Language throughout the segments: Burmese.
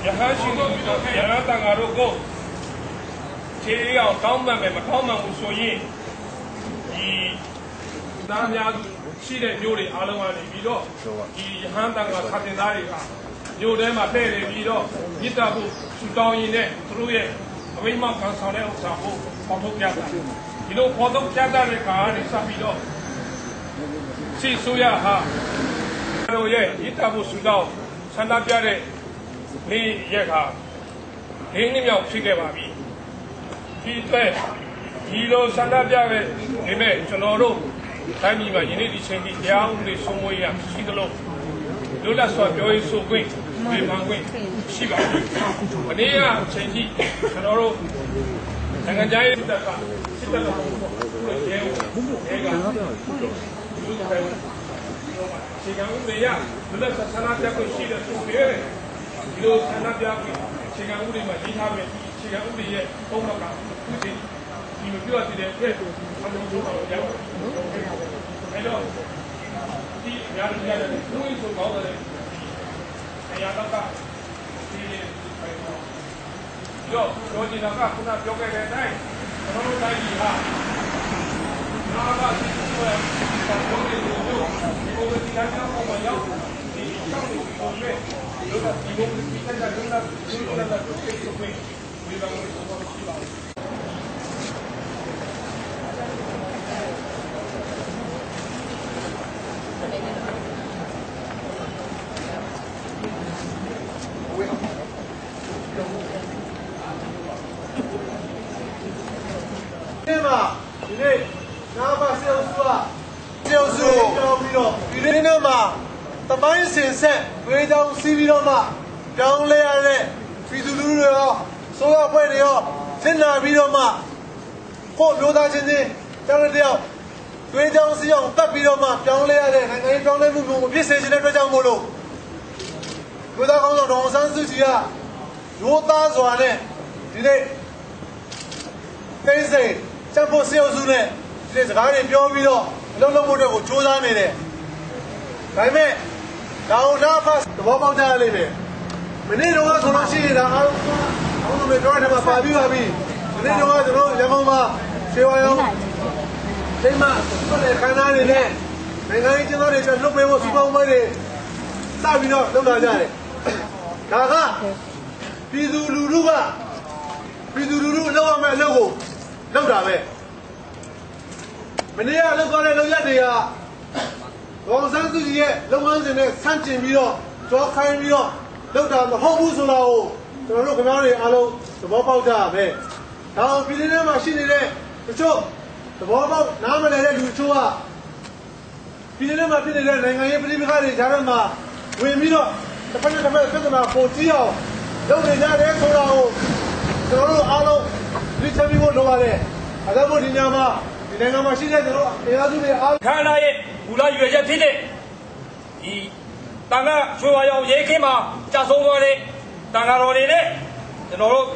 哈西路比较原来当个路过，这要当门没当门无所以，以咱家西的牛的阿拉湾的比较，以汉当个差点大的个，牛的嘛带的比较，你这不是当一年，主要为嘛刚上来啥不跑头家的，一路跑头家的干的啥比较，是说呀哈，主要你这不是到参加别的。你也看，零零秒批给完毕，批对，一路三大标的里面就老路，咱们嘛，因为以前的两的什么一样，新的路，有的说表演手规、对方规、西高规，我那样成绩，就老路，那个家也是在干，是在干，业务，那个，这个我们呀，有的是三大标规新的手规。ဒီလိုဆန္ဒပြပြီးအခြေခံဥပဒေမှာရေးထားပြီးအခြေခံဥပဒေရဲ့ပုံမှန်ကသူစီဒီမပြောတဲ့အတွက်အမှန်ဆုံးအောင်ရအောင်အဲ့တော့ဒီအများကြီးရတယ်ဘုန်းကြီးဆိုကောင်းတယ်ဆရာတော်ကဒီပိုင်တော့ပြောချင်တာကခုနပြောခဲ့တဲ့အတိုင်းကျွန်တော်တို့တိုင်းပြည်ဟာနာမစီဆိုတဲ့ဘုန်းကြီးတို့ဒီဘုန်းကြီးတိုင်းကြောင့်ပုံမှန်ရောက်ဒီကြောင့်ဒီပုံနဲ့有的提供的，现在用的都可以收费，没办法，我们去了。对嘛？你那哪怕销售啊，销售交费了，你那嘛？တမိုင်းစင်ဆက်ဝေးကြောင်းစီးပြီးတော့မှကြောင်းလဲရတဲ့ပြည်သူလူထုတွေရောစိုးရဖွဲ့တွေရောစစ်နာပြီးတော့မှကို့မျိုးသားချင်းချင်းကြောင်းတဲ့တယောက်ဝေးကြောင်းစီးအောင်တက်ပြီးတော့မှကြောင်းလဲရတဲ့နိုင်ငံရေးကြောင်းလဲမှုမျိုးမဖြစ်စေချင်တဲ့အတွက်ကြောင့်မို့လို့ကိုသားကောင်းဆောင်ဒေါ်ဆန်းစုကြည်ကရိုးသားစွာနဲ့ဒီနေ့ကိစ္စချက်ဖို့စေအုပ်စုနဲ့ဒီနေ့စကားတွေပြောပြီးတော့အလုံးလုံးဖို့အတွက်ကိုစူးစမ်းနေတယ်ဒါပေမဲ့ဒါအောင်နာဖတ်သဘောပေါက်ကြရလိမ့်မယ်မနေ့တော့ဆိုလို့ရှိရင်ဒါအားလုံးတွေပြောတဲ့မှာပါပြီးပါပြီမနေ့တော့ကျွန်တော်ရန်ကုန်မှာရွှေဝါရောင်ဒိမဆွတဲ့ခန္ဓာတွေနဲ့နိုင်ငံရေးကျင်းတော်တွေလွတ်ပေးဖို့စီပေါင်းပွဲတွေစပြီးတော့လုပ်လာကြတယ်ဒါကပြည်သူလူထုအလုပ်ရမယ့်အလုပ်ကိုလုပ်တာပဲမနေ့ကလုပ်သွားတဲ့လုပ်ရက်တွေကဒေါ်ဆန်းစုကြည်ရဲ့လုပ်ငန်းစဉ်နဲ့ဆန့်ကျင်ပြီးတော့ကြောခိုင်းပြီးတော့လုပ်တာမဟုတ်ဘူးဆိုတာကိုကျွန်တော်တို့ခင်ဗျားတွေအားလုံးသဘောပေါက်ကြရမယ်။ဒါအောင်ပြည်တွင်းထဲမှာရှိနေတဲ့တချို့သဘောပေါက်နားမလည်တဲ့လူချို့ကပြည်တွင်းထဲမှာဖြစ်နေတဲ့နိုင်ငံရေးပြည်ပခါတွေကြားထဲမှာဝင်ပြီးတော့တစ်ဖက်နဲ့တစ်ဖက်ပြဿနာပိုကြီးအောင်လုပ်နေကြတယ်ဆိုတာကိုကျွန်တော်တို့အားလုံးသိချပြီးဖို့လိုပါတယ်။အဲဒါမို့ဒီညမှာဒီနိုင်ငံမှာရှိတဲ့ကျွန်တော်အင်အားစုတွေအားခန္ဓာရဲ့ဘူလာရွယ်ချက်ဖြစ်တဲ့ဒီတန်ခါရွှေဝါရောင်ရဲခင်းမှာကြာဆုံးသွားတဲ့တန်ခါတော်တွေနဲ့ကျွန်တော်တို့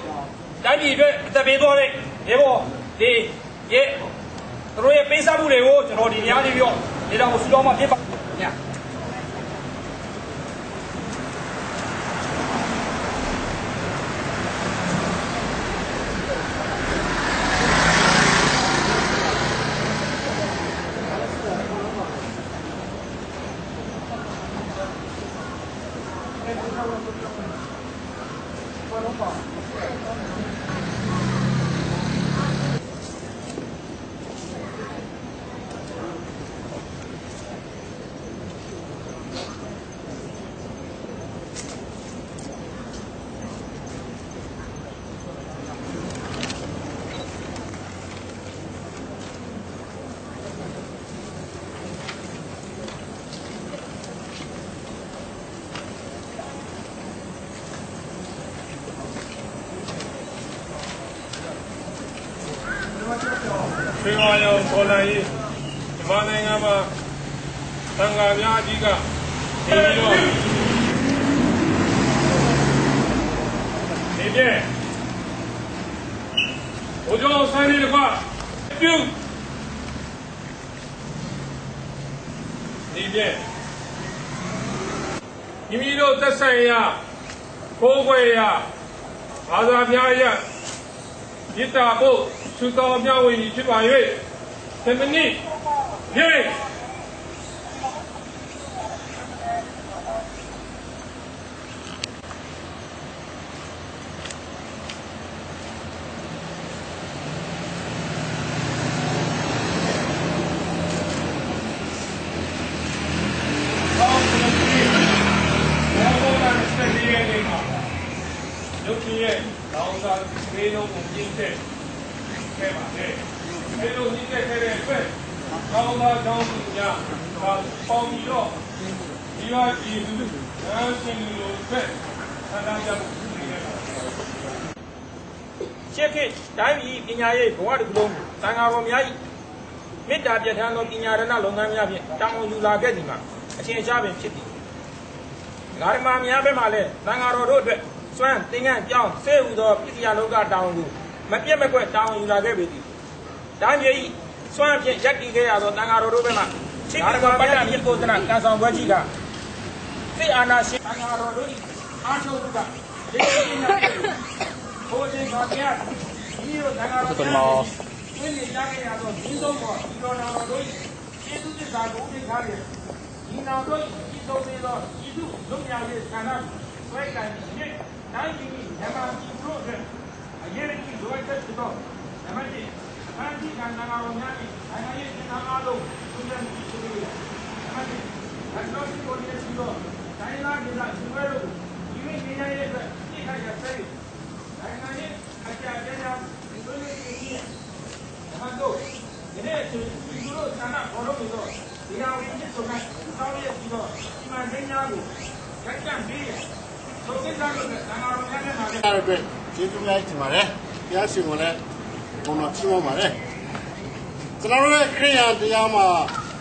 တိုင်းပြည်အတွက်အသက်ပေးသွားတဲ့ရေဘော်ဒီရဲသူတို့ရဲ့ပေးစားမှုတွေကိုကျွန်တော်ဒီညနေပြီးတော့ဒီတော့ဆူတော်မှာဖြစ်ပါညရွှေဝါရောင်ပေါ်လာရေးမြန်မာနိုင်ငံမှာသံဃာများအကြီးကနေပြီးတော့ဒီပြည့်ဘုရားဆိုင်လေးကပြုဒီပြည့်မိမိတို့သက်ဆိုင်ရာ ကိုယ်ွယ်ရာဘာသာများရမေတ္တာဖို့သုတော်မြောက်ဝေဖြစ်ပါ၍သမဏိဟေးရုပ်ရှင်ရဲ့လောင်စာဈေးလုံးကိုပြင်းတဲ့ခဲ့ပါတယ်။အဲလိုညှိတဲ့ခဲ့တဲ့အတွက်ကောင်းသောကြောင်းသူများပေါင်းပြီးတော့ဒီဝါကြီးလူရန်ရှင်လူတို့အတွက်ဆန္ဒပြမှုပြုနေကြတာ။ရှေ့ခေတ်တိုင်းပြည်ပညာရေးဘဝတစ်ခုလုံးသံဃာတော်များ၏မေတ္တာပြဋ္ဌာန်းသောပညာရဏလုပ်ငန်းများဖြင့်တောင်းဝန်ယူလာခဲ့သည်မှာအထင်ရှားပင်ဖြစ်သည်။ဓမ္မများဘက်မှလည်းသံဃာတော်တို့အတွက်စွမ်းသင်္ကန်းကြောင်းဆေးဟူသောပစ္စယလောကတောင်းကိုမပြတ်မကွက်တောင်းယူလာခဲ့ပေသည်။ဒါမြေဤစွမ်းဖြင့်ရက်တည်ခဲ့ရသောသံဃာတော်တို့ဘက်မှခြေဓမ္မပတ္တမြေကိုသနာကံဆောင်ပွဲကြီးကသိအာနာရှင်သံဃာတော်တို့၏အားထုတ်မှုကဒီနေ့ညဘုရားရှင်တော်များဒီလိုသံဃာတော်များဝိနည်းရခဲ့ရသောဒီဆုံးပေါ်ဒီတော်တော်တို့၏ကျေးဇူးတင်စာကိုဥပ္ပခါရဒီနာတို့ဤဆုံးသေးသောဤသူလုံရရေးဌာနဆွဲကံဖြင့်တိုင်းပြည်ဓမ္မကြီးတို့အတွက်အရေးကြီးလိုအပ်တဲ့တော့ဓမ္မကြီးအန်တီကံနာတော်များ၏နိုင်ငံရေးသင်္ဃာအားလုံးသူများမှုရှိနေတယ်ဓမ္မကြီးအတော်စီကိုရရှိတော့တိုင်းလာဒေသဒီဝဲတို့ဒီဝိနည်းရဲ့အတွက်သိခိုင်ရစေနိုင်ငံရေးအကြအကြကြောင့်ဒီလိုလေးကြီးဓမ္မတို့ဒီနေ့ဒီလိုဌာနဘောလုံးတို့ဒီဟာဝင်ဖြစ်ဆုံးတဲ့စောင်းရပြီးတော့ဒီမှာသိညာကိုကြက်ကြံပြီးဆိုတဲ့ကြောင့်လည်းသံဃာတော်များနဲ့မှာလည်းအတွက်ကျေးဇူးများတင်ပါတယ်။တရားရှင်ကိုလည်းဘုံတော်ချီးမွမ်းပါတယ်။ကျွန်တော်တို့ရဲ့ခရိယာတရားမှာ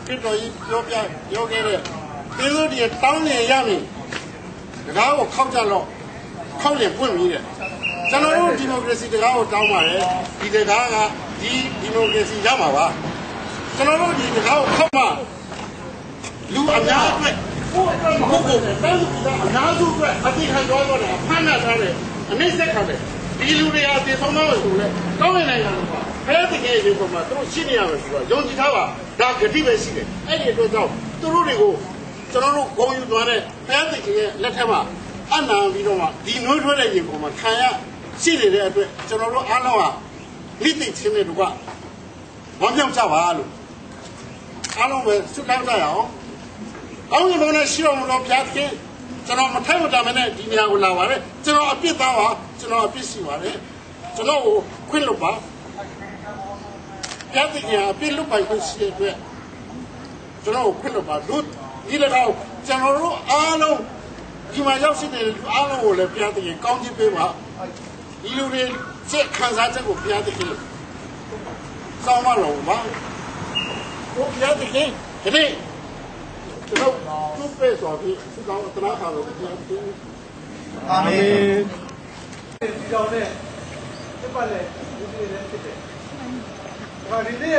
ခရစ်တော်ကြီးပြောခဲ့တဲ့သေလို့ဒီတောင်းနေရမည်။တကားကိုခောက်ကြတော့ခောက်ရင်ပွင့်ပြီတဲ့။ကျွန်တော်တို့ဒီမိုကရေစီတကားကိုတောင်းပါတယ်။ဒီတကားကဒီမိုကရေစီရမှာပါ။ကျွန်တော်တို့ဒီတကားကိုခောက်မှလူအများအတွက်ဟုတ်ကဲ့ဟုတ်ကဲ့တန်းစီကအများစုအတွက်အတိခံသွားတော့ဖမ်းနာထားတယ်အနှိမ့်ဆက်ခံတယ်ဒီလူတွေဟာဒီဆုံးတော့ဆိုလဲကောင်းနေတဲ့နိုင်ငံမှာဖဲတကယ်ရေပေါ်မှာသူတို့ရှိနေရမယ်ဆိုတော့ယုံကြည်ထားပါဒါဂတိပဲရှိတယ်အဲ့ဒီအတွက်ကြောင့်သူတို့တွေကိုကျွန်တော်တို့ဂုဏ်ယူသွားတဲ့ဖဲတကယ်ရဲ့လက်ထက်မှာအနံပြီးတော့မှဒီနှွေးထွေးတဲ့ရေပေါ်မှာခံရရှိနေတဲ့အတွက်ကျွန်တော်တို့အားလုံးဟာလိတိချင်းတဲ့လူကဝမ်းမြောက်ကြပါလို့အားလုံးပဲဆုတောင်းကြရအောင်ကောင်းကင်ဘုံနဲ့ရှိတော်မူသောဘုရားခင်ကျွန်တော်မထိုက်မတမ်းနဲ့ဒီနေရာကိုလာပါတယ်ကျွန်တော်အပြစ်သားပါကျွန်တော်အပြစ်ရှိပါတယ်ကျွန်တော်ကိုခွင့်လွတ်ပါဘုရားသခင်အပြစ်လွတ်ပိုင်ခွင့်ရှိတဲ့အတွက်ကျွန်တော်ကိုခွင့်လွတ်ပါတို့ဒီလည်းတော့ကျွန်တော်တို့အားလုံးဒီမှာရောက်ရှိနေတဲ့လူအားလုံးကိုလည်းဘုရားသခင်ကောင်းချီးပေးပါဒီလူတွေစိတ်ခံစားချက်ကိုဘုရားသခင်စောင့်မလို့ပါဘုရားသခင်ဒီကျွန်တော်သူ့ပဲဆိုပြီးသူကောင်းတနာပါလို့ပြောတယ်အာမင်ဒီကြောင့်နဲ့ပြပတ်လေဒီနေ့လည်းဖြစ်တယ်ဒါဒီနေ့က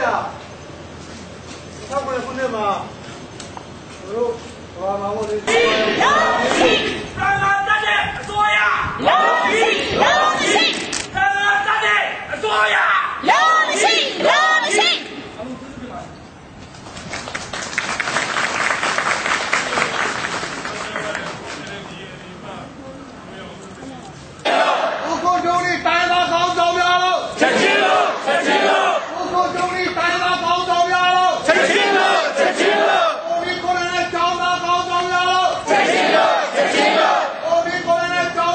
ဆောက်ရခုနှစ်မှာတို့ဘာမှမဟုတ်သေးဘူးသာသာတတ်တဲ့အစိုးရလောမရှိလောမရှိသာသာတတ်တဲ့အစိုးရလောမရှိလောမရှိကိုကျုံးလေးတိုင်းသားကောင်းဆောင်များလို့ချက်ချင်းလို့ချက်ချင်းလို့ကိုကျုံးလေးတိုင်းသားကောင်းဆောင်များလို့ချက်ချင်းလို့ချက်ချင်းလို့ကိုဒီကိုလည်းကျောင်းသားကောင်းဆောင်များလို့ချက်ချင်းလို့ချက်ချင်းလို့ကိုဒီကိုလည်းကျောင်း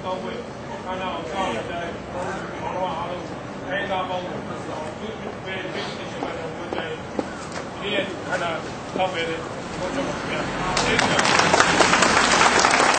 တောင်းခွင့်ခန္ဓာအောင်ကြောက်ရတဲ့ဘောလုံးအားလုံးအဲဒါပေါင်းလို့သူဘယ်ဘယ်ရှိမှန်းတော့ပြောကြတယ်ဒီရဲ့ခန္ဓာတော့ပဲလေဘုရား